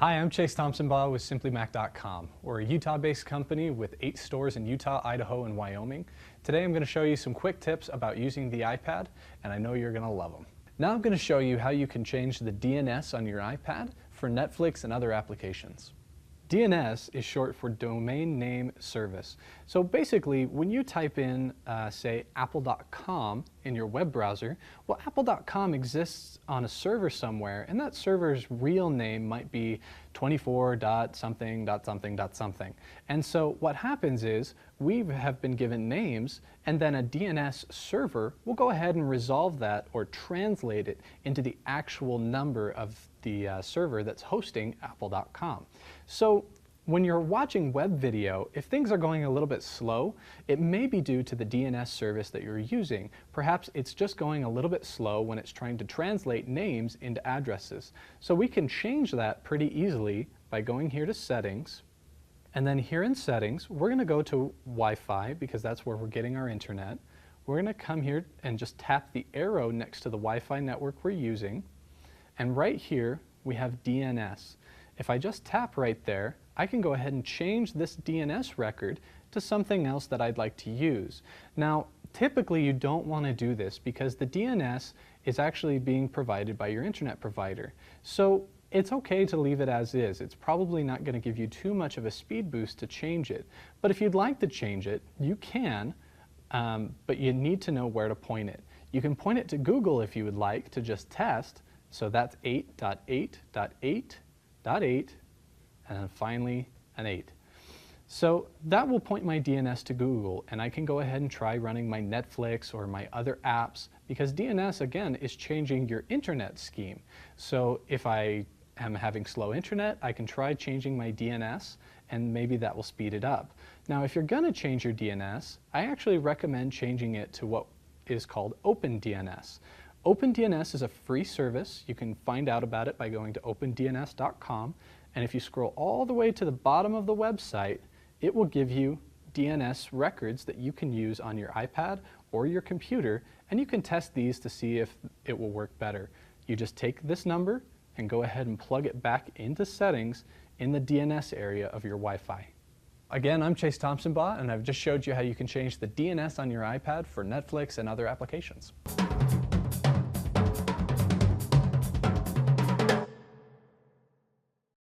Hi, I'm Chase Thompson-Baugh with SimplyMac.com. We're a Utah-based company with 8 stores in Utah, Idaho, and Wyoming. Today I'm going to show you some quick tips about using the iPad, and I know you're going to love them. Now I'm going to show you how you can change the DNS on your iPad for Netflix and other applications. DNS is short for Domain Name Service. So basically, when you type in, say, apple.com in your web browser, well, apple.com exists on a server somewhere, and that server's real name might be 24.something.something.something. And so what happens is, we have been given names, and then a DNS server will go ahead and resolve that or translate it into the actual number of the server that's hosting apple.com. So when you're watching web video, if things are going a little bit slow, it may be due to the DNS service that you're using. Perhaps it's just going a little bit slow when it's trying to translate names into addresses. So we can change that pretty easily by going here to Settings. And then here in Settings, we're going to go to Wi-Fi because that's where we're getting our internet. We're going to come here and just tap the arrow next to the Wi-Fi network we're using. And right here, we have DNS. If I just tap right there, I can go ahead and change this DNS record to something else that I'd like to use. Now, typically you don't want to do this because the DNS is actually being provided by your internet provider. So it's okay to leave it as is. It's probably not going to give you too much of a speed boost to change it. But if you'd like to change it, you can, but you need to know where to point it. You can point it to Google if you would like to just test. So that's 8.8.8.8, and then finally an 8. So that will point my DNS to Google, and I can go ahead and try running my Netflix or my other apps, because DNS, again, is changing your internet scheme. So if I am having slow internet, I can try changing my DNS, and maybe that will speed it up. Now, if you're going to change your DNS, I actually recommend changing it to what is called OpenDNS. OpenDNS is a free service. You can find out about it by going to opendns.com. And if you scroll all the way to the bottom of the website, it will give you DNS records that you can use on your iPad or your computer, and you can test these to see if it will work better. You just take this number and go ahead and plug it back into settings in the DNS area of your Wi-Fi. Again, I'm Chase Thompson-Baugh, and I've just showed you how you can change the DNS on your iPad for Netflix and other applications.